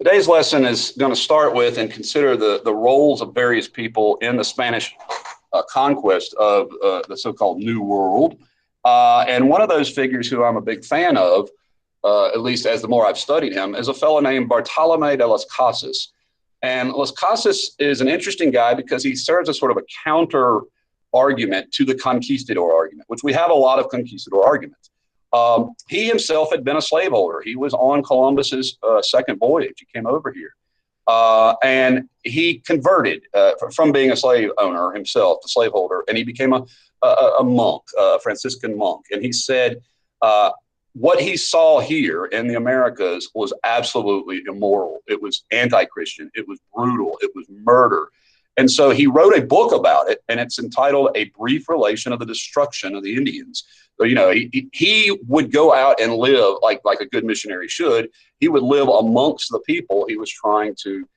Today's lesson is going to start with and consider the roles of various people in the Spanish conquest of the so-called New World. And one of those figures who I'm a big fan of, at least as the more I've studied him, is a fellow named Bartolome de las Casas. And Las Casas is an interesting guy because he serves as sort of a counter argument to the conquistador argument, which we have a lot of conquistador arguments. He himself had been a slaveholder. He was on Columbus's second voyage. He came over here. And he converted from being a slave owner himself, a slaveholder, and he became a monk, a Franciscan monk. And he said what he saw here in the Americas was absolutely immoral. It was anti-Christian. It was brutal. It was murder. And so he wrote a book about it, and it's entitled A Brief Relation of the Destruction of the Indians. So, you know, he would go out and live like a good missionary should. He would live amongst the people he was trying to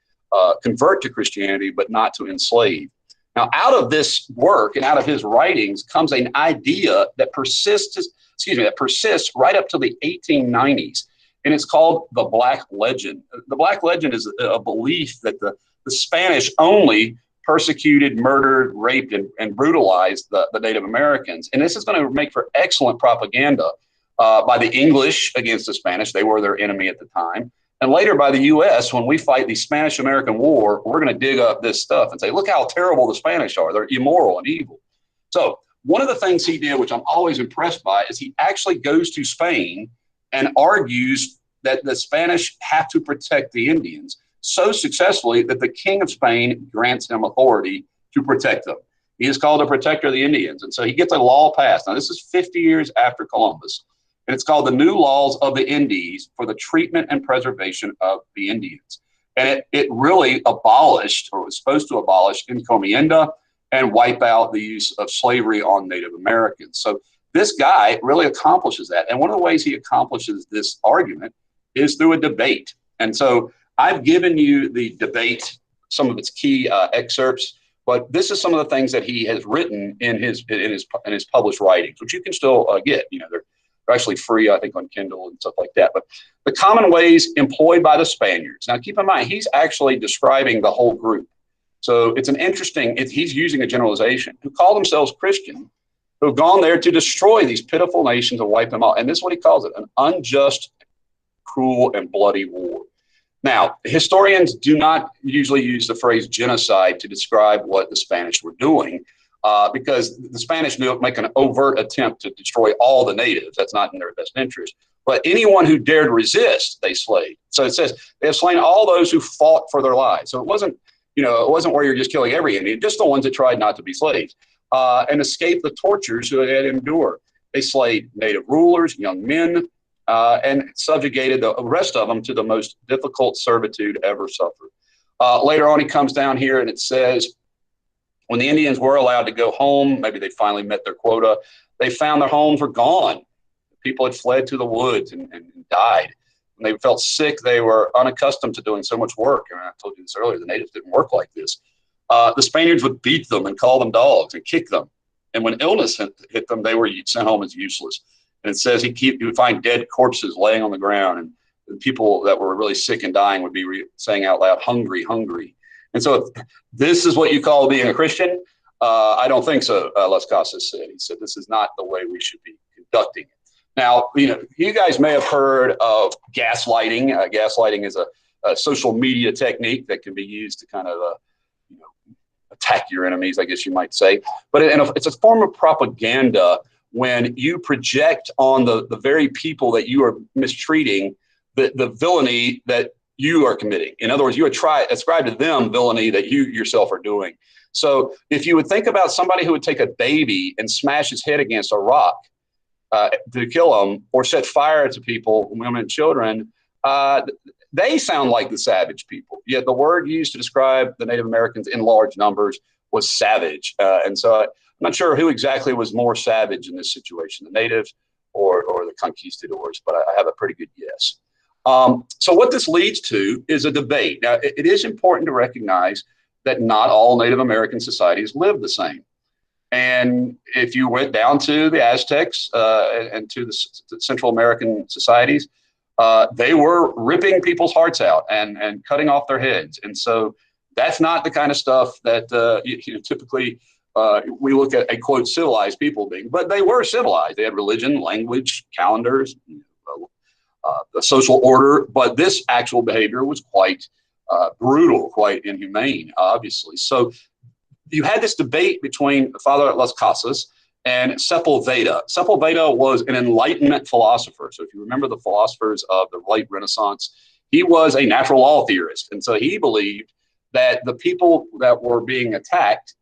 convert to Christianity, but not to enslave. Now, out of this work and out of his writings comes an idea that persists right up to the 1890s, and it's called the Black Legend. The Black Legend is a belief that the Spanish only persecuted, murdered, raped, and brutalized the Native Americans. And this is going to make for excellent propaganda by the English against the Spanish. They were their enemy at the time. And later by the U.S., when we fight the Spanish-American War, we're going to dig up this stuff and say, look how terrible the Spanish are. They're immoral and evil. So one of the things he did, which I'm always impressed by, is he actually goes to Spain and argues that the Spanish have to protect the Indians so successfully that the King of Spain grants him authority to protect them. He is called the protector of the Indians. And so he gets a law passed. Now, this is 50 years after Columbus, and it's called the New Laws of the Indies for the Treatment and Preservation of the Indians. And it really abolished, or was supposed to abolish, encomienda and wipe out the use of slavery on Native Americans. So this guy really accomplishes that. And one of the ways he accomplishes this argument is through a debate. And so I've given you the debate, some of its key excerpts, but this is some of the things that he has written in his published writings, which you can still get. You know, they're actually free, I think, on Kindle and stuff like that. But the common ways employed by the Spaniards. Now, keep in mind, he's actually describing the whole group. So it's an interesting, he's using a generalization, who call themselves Christian, who have gone there to destroy these pitiful nations and wipe them out. And this is what he calls it, an unjust, cruel, and bloody war. Now, historians do not usually use the phrase genocide to describe what the Spanish were doing because the Spanish make an overt attempt to destroy all the natives. That's not in their best interest. But anyone who dared resist, they slayed. So it says they have slain all those who fought for their lives. So it wasn't where you're just killing every Indian, just the ones that tried not to be slaves and escaped the tortures who had endured. They slayed native rulers, young men, and subjugated the rest of them to the most difficult servitude ever suffered. Later on, he comes down here and it says, when the Indians were allowed to go home, maybe they finally met their quota, they found their homes were gone. People had fled to the woods and died. When they felt sick, they were unaccustomed to doing so much work. And I told you this earlier, the natives didn't work like this. The Spaniards would beat them and call them dogs and kick them. And when illness hit them, they were sent home as useless. And it says he would find dead corpses laying on the ground, and the people that were really sick and dying would be saying out loud, hungry, hungry. And so this is what you call being a Christian? I don't think so, Las Casas said. He said, this is not the way we should be conducting it. Now, you guys may have heard of gaslighting. Gaslighting is a social media technique that can be used to kind of, attack your enemies, I guess you might say. But it's a form of propaganda when you project on the very people that you are mistreating the villainy that you are committing. In other words, you would ascribe to them villainy that you yourself are doing. So if you would think about somebody who would take a baby and smash his head against a rock to kill him, or set fire to people, women and children, they sound like the savage people. Yet the word used to describe the Native Americans in large numbers was savage. And so I'm not sure who exactly was more savage in this situation, the natives or the conquistadors, but I have a pretty good guess. So what this leads to is a debate. Now, it is important to recognize that not all Native American societies live the same. And if you went down to the Aztecs and to the Central American societies, they were ripping people's hearts out and cutting off their heads. And so that's not the kind of stuff that typically we look at a quote civilized people being, but they were civilized. They had religion, language, calendars, the social order, but this actual behavior was quite brutal, quite inhumane, obviously. So you had this debate between Father Las Casas and Sepulveda. Sepulveda was an Enlightenment philosopher. So if you remember the philosophers of the late Renaissance, he was a natural law theorist. And so he believed that the people that were being attacked,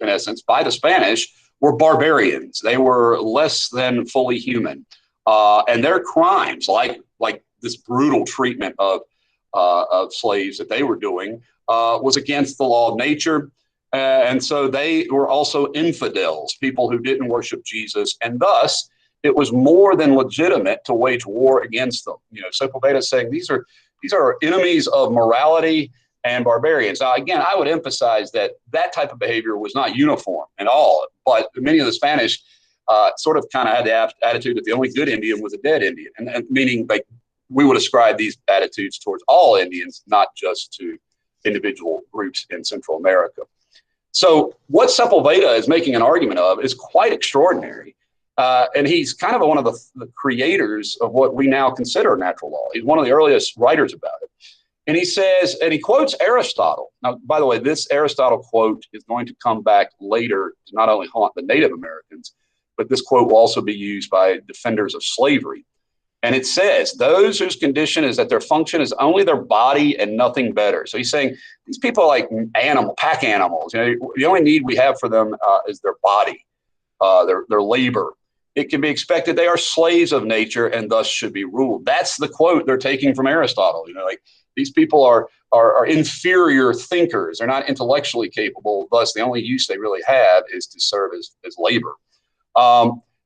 in essence, by the Spanish were barbarians. They were less than fully human. And their crimes, like this brutal treatment of slaves that they were doing, was against the law of nature. And so they were also infidels, people who didn't worship Jesus. And thus, it was more than legitimate to wage war against them. Sepulveda is saying these are enemies of morality and barbarians. Now, again, I would emphasize that type of behavior was not uniform at all. But many of the Spanish sort of kind of had the attitude that the only good Indian was a dead Indian, and meaning like we would ascribe these attitudes towards all Indians, not just to individual groups in Central America. So what Sepulveda is making an argument of is quite extraordinary. And he's kind of one of the creators of what we now consider natural law. He's one of the earliest writers about it. And he says, and he quotes Aristotle. Now, by the way, this Aristotle quote is going to come back later to not only haunt the Native Americans, but this quote will also be used by defenders of slavery. And it says, those whose condition is that their function is only their body and nothing better. So he's saying these people are like pack animals. The only need we have for them is their body, their labor. It can be expected they are slaves of nature and thus should be ruled. That's the quote they're taking from Aristotle. These people are inferior thinkers. They're not intellectually capable. Thus, the only use they really have is to serve as labor.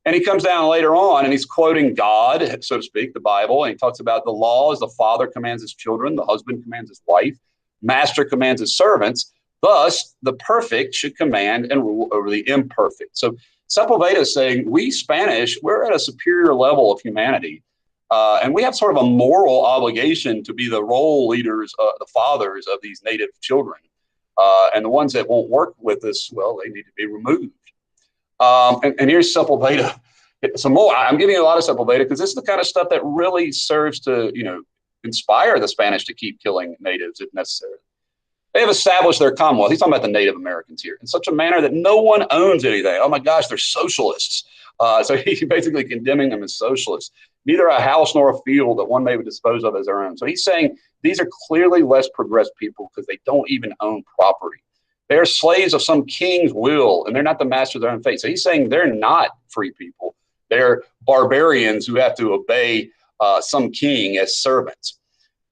And he comes down later on and he's quoting God, so to speak, the Bible. And he talks about the law as the father commands his children, the husband commands his wife, master commands his servants. Thus, the perfect should command and rule over the imperfect. So Sepulveda is saying we Spanish, we're at a superior level of humanity. And we have sort of a moral obligation to be the role leaders, the fathers of these native children. And the ones that won't work with us, well, they need to be removed. And here's Sepulveda. Some more. I'm giving you a lot of Sepulveda because this is the kind of stuff that really serves to, inspire the Spanish to keep killing natives if necessary. They have established their commonwealth. He's talking about the Native Americans here in such a manner that no one owns anything. Oh my gosh, they're socialists. So he's basically condemning them as socialists. Neither a house nor a field that one may dispose of as their own. So he's saying these are clearly less progressed people because they don't even own property. They're slaves of some king's will, and they're not the master of their own fate. So he's saying they're not free people. They're barbarians who have to obey some king as servants.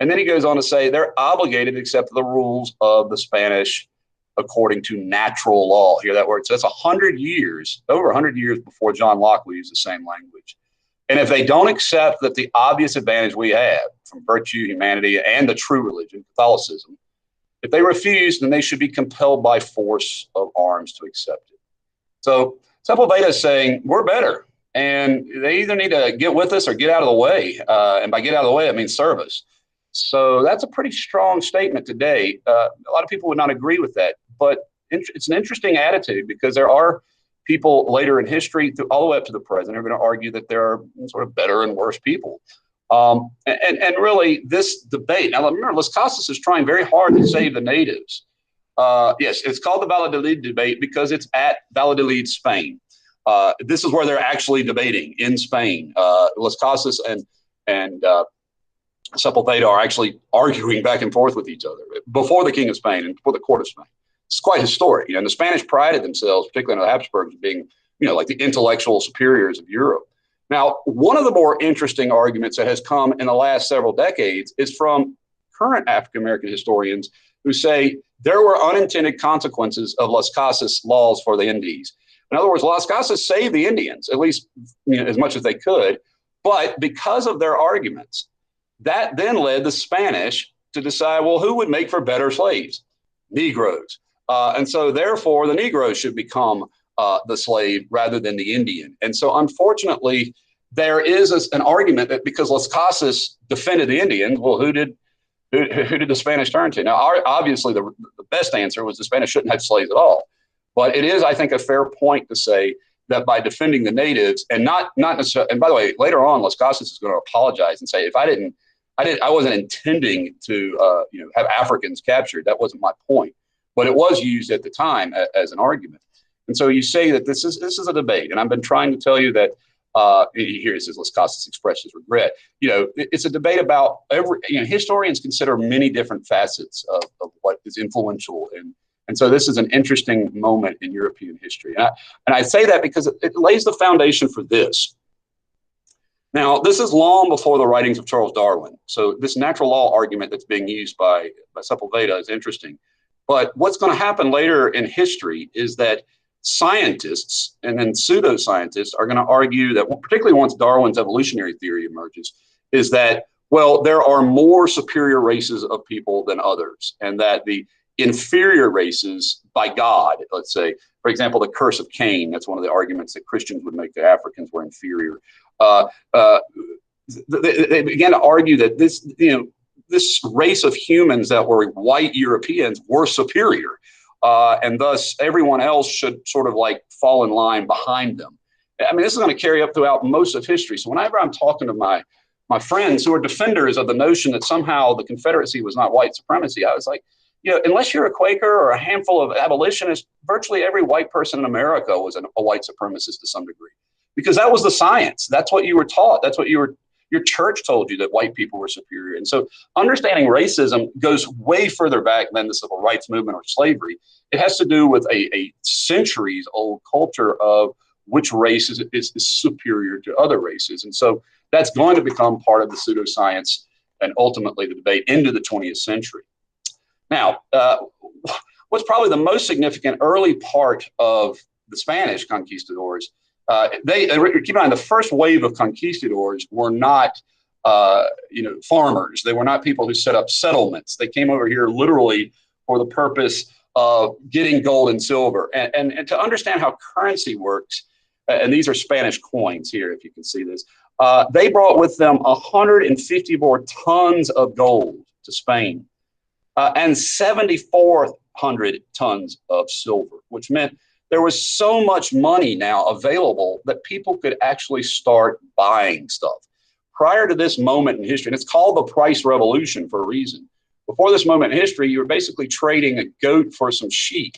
And then he goes on to say they're obligated to accept the rules of the Spanish according to natural law. Hear that word? So that's 100 years, over 100 years before John Locke would use the same language. And if they don't accept that the obvious advantage we have from virtue, humanity, and the true religion, Catholicism, if they refuse, then they should be compelled by force of arms to accept it. So Sepulveda is saying we're better, and they either need to get with us or get out of the way. And by get out of the way, it means service. So that's a pretty strong statement today. A lot of people would not agree with that, but it's an interesting attitude because there are people later in history, all the way up to the present, are going to argue that there are sort of better and worse people. And really, this debate, now remember, Las Casas is trying very hard to save the natives. Yes, it's called the Valladolid debate because it's at Valladolid, Spain. This is where they're actually debating in Spain. Las Casas and Sepulveda are actually arguing back and forth with each other before the King of Spain and before the court of Spain. It's quite historic. And the Spanish prided themselves, particularly in the Habsburgs, being, like the intellectual superiors of Europe. Now, one of the more interesting arguments that has come in the last several decades is from current African-American historians who say there were unintended consequences of Las Casas laws for the Indies. In other words, Las Casas saved the Indians, at least as much as they could, but because of their arguments, that then led the Spanish to decide, well, who would make for better slaves? Negroes. And so therefore, the Negroes should become the slave rather than the Indian. And so unfortunately, there is an argument that because Las Casas defended the Indians, well, who did the Spanish turn to? Now, obviously, the best answer was the Spanish shouldn't have slaves at all. But it is, I think, a fair point to say that by defending the natives and not necessarily, and by the way, later on, Las Casas is going to apologize and say, if I wasn't intending to, have Africans captured. That wasn't my point, but it was used at the time as an argument. And so you say that this is a debate, and I've been trying to tell you that. Here it says Las Casas expressed his regret. It's a debate about historians consider many different facets of what is influential, and so this is an interesting moment in European history. And I say that because it lays the foundation for this. Now, this is long before the writings of Charles Darwin. So this natural law argument that's being used by Sepulveda is interesting. But what's going to happen later in history is that scientists and then pseudoscientists are going to argue that, particularly once Darwin's evolutionary theory emerges, is that, well, there are more superior races of people than others, and that the inferior races by God, let's say, for example, the curse of Cain, that's one of the arguments that Christians would make that Africans were inferior. They began to argue that this race of humans that were white Europeans were superior. And thus everyone else should sort of like fall in line behind them. I mean, this is going to carry up throughout most of history. So whenever I'm talking to my friends who are defenders of the notion that somehow the Confederacy was not white supremacy, I was like, unless you're a Quaker or a handful of abolitionists, virtually every white person in America was a white supremacist to some degree, because that was the science. That's what you were taught. That's what your church told you, that white people were superior. And so understanding racism goes way further back than the civil rights movement or slavery. It has to do with a centuries old culture of which race is superior to other races. And so that's going to become part of the pseudoscience and ultimately the debate into the 20th century. Now, what's probably the most significant early part of the Spanish conquistadors, keep in mind, the first wave of conquistadors were not, farmers. They were not people who set up settlements. They came over here literally for the purpose of getting gold and silver. And to understand how currency works, and these are Spanish coins here, if you can see this, they brought with them 154 tons of gold to Spain and 7,400 tons of silver, which meant there was so much money now available that people could actually start buying stuff. Prior to this moment in history, and it's called the price revolution for a reason. Before this moment in history, you were basically trading a goat for some sheep,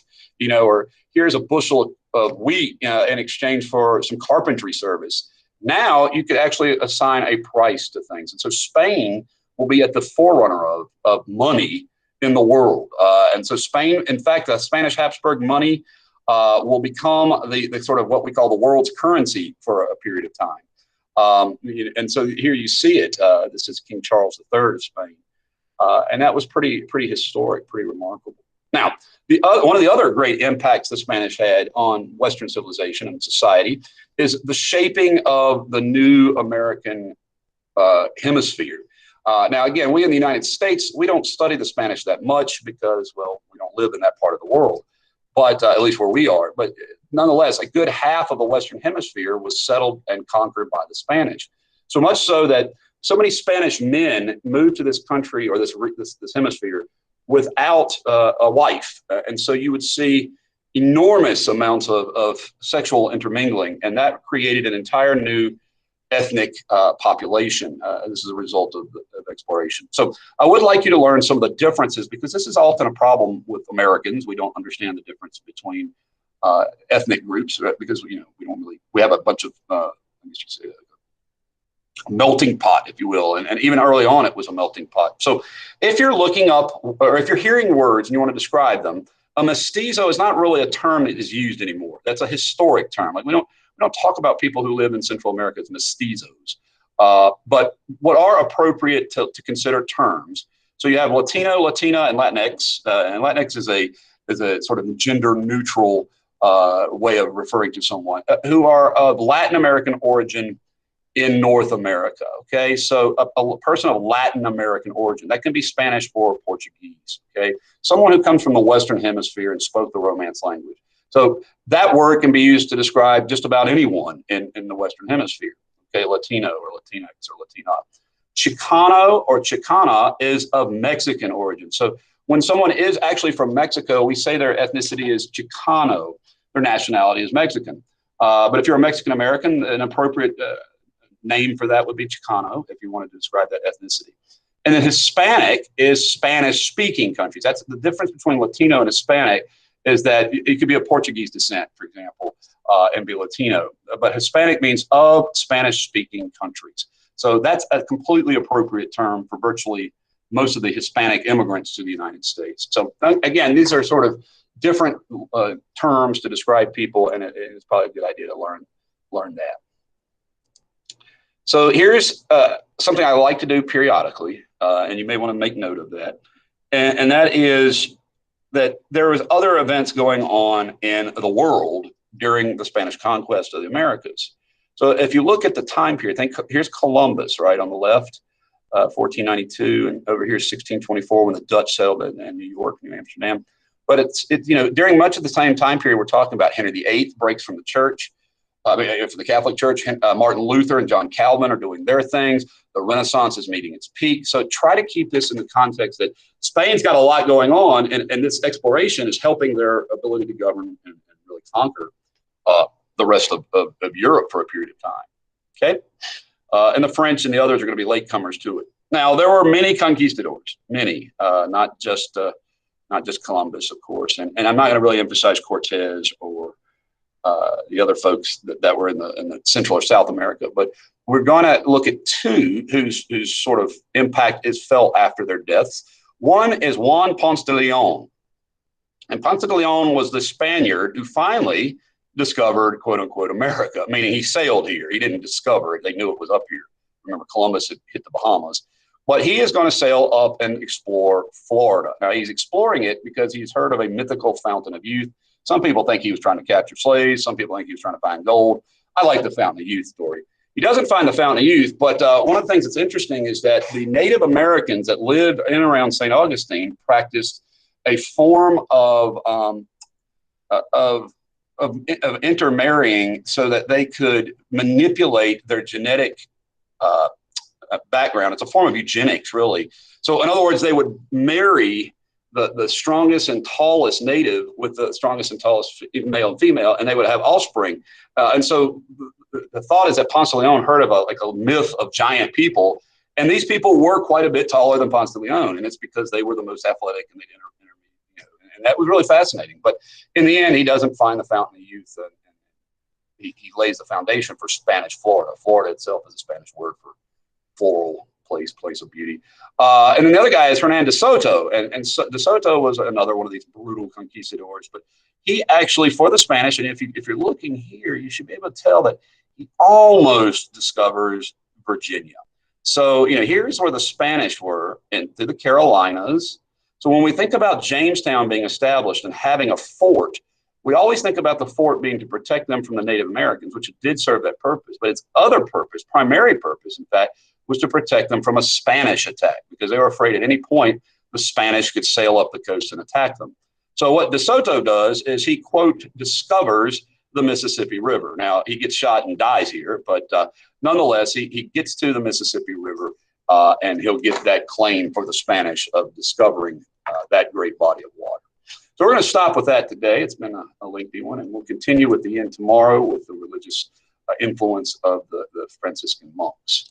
or here's a bushel of wheat in exchange for some carpentry service. Now you could actually assign a price to things. And so Spain will be at the forerunner of money in the world. And so Spain, in fact, the Spanish Habsburg money will become the sort of what we call the world's currency for a period of time. And so here you see it. This is King Charles III of Spain. And that was pretty historic, pretty remarkable. Now, one of the other great impacts the Spanish had on Western civilization and society is the shaping of the new American hemisphere. Now, again, we in the United States, we don't study the Spanish that much because, well, we don't live in that part of the world, but at least where we are. But nonetheless, a good half of the Western hemisphere was settled and conquered by the Spanish. So much so that so many Spanish men moved to this country or this hemisphere without a wife. And so you would see enormous amounts of sexual intermingling, and that created an entire new ethnic population. This is a result of exploration. So I would like you to learn some of the differences, because this is often a problem with Americans. We don't understand the difference between ethnic groups because we have a bunch of melting pot, if you will, and even early on it was a melting pot. So if you're looking up or if you're hearing words and you want to describe them, a mestizo is not really a term that is used anymore. That's a historic term. Like we don't talk about people who live in Central America as mestizos, but what are appropriate to consider terms. So you have Latino, Latina, and Latinx. And Latinx is a sort of gender neutral way of referring to someone who are of Latin American origin in North America. Okay, so a person of Latin American origin, that can be Spanish or Portuguese. Okay, someone who comes from the Western Hemisphere and spoke the Romance language. So that word can be used to describe just about anyone in the Western Hemisphere. okay, Latino or Latinx or Latina. Chicano or Chicana is of Mexican origin. So when someone is actually from Mexico, we say their ethnicity is Chicano, their nationality is Mexican. But if you're a Mexican American, an appropriate name for that would be Chicano if you wanted to describe that ethnicity. And then Hispanic is Spanish-speaking countries. That's the difference between Latino and Hispanic, is that it could be a Portuguese descent, for example, and be Latino. But Hispanic means of Spanish-speaking countries. So that's a completely appropriate term for virtually most of the Hispanic immigrants to the United States. So again, these are sort of different terms to describe people, and it's probably a good idea to learn that. So here's something I like to do periodically, and you may want to make note of that, and that is that there was other events going on in the world during the Spanish conquest of the Americas. So if you look at the time period, here's Columbus, right, on the left, 1492, and over here 1624 when the Dutch settled in New York, New Amsterdam. But it's during much of the same time period, we're talking about Henry VIII breaks from the church, for the Catholic Church. Martin Luther and John Calvin are doing their things. The Renaissance is meeting its peak. So try to keep this in the context that Spain's got a lot going on, and this exploration is helping their ability to govern and really conquer the rest of Europe for a period of time. Okay, and the French and the others are going to be latecomers to it. Now there were many conquistadors, many, not just Columbus, of course, and I'm not going to really emphasize Cortez or the other folks that were in the Central or South America, but we're going to look at two whose sort of impact is felt after their deaths. One is Juan Ponce de Leon, and Ponce de Leon was the Spaniard who finally discovered, quote unquote, America, meaning he sailed here. He didn't discover it. They knew it was up here. Remember, Columbus had hit the Bahamas. But he is going to sail up and explore Florida. Now, he's exploring it because he's heard of a mythical fountain of youth. Some people think he was trying to capture slaves. Some people think he was trying to find gold. I like the fountain of youth story. He doesn't find the fountain of youth, but one of the things that's interesting is that the Native Americans that lived in and around St. Augustine practiced a form of intermarrying so that they could manipulate their genetic background. It's a form of eugenics, really. So in other words, they would marry the strongest and tallest native with the strongest and tallest male and female, and they would have offspring. And so the thought is that Ponce de Leon heard of a myth of giant people, and these people were quite a bit taller than Ponce de Leon, and it's because they were the most athletic and and that was really fascinating. But in the end, he doesn't find the fountain of youth, and he lays the foundation for Spanish Florida. Florida itself is a Spanish word for floral place of beauty. And then the other guy is Hernan de Soto, and de Soto was another one of these brutal conquistadors. But he actually, for the Spanish, and if you're looking here, you should be able to tell that he almost discovers Virginia. So here's where the Spanish were through the Carolinas. So when we think about Jamestown being established and having a fort, we always think about the fort being to protect them from the Native Americans, which it did serve that purpose. But its other purpose, primary purpose, in fact, was to protect them from a Spanish attack, because they were afraid at any point the Spanish could sail up the coast and attack them. So what De Soto does is he, quote, discovers the Mississippi River. Now, he gets shot and dies here, but nonetheless, he gets to the Mississippi River, and he'll get that claim for the Spanish of discovering that great body of water. So we're going to stop with that today. It's been a lengthy one, and we'll continue with the end tomorrow with the religious influence of the Franciscan monks.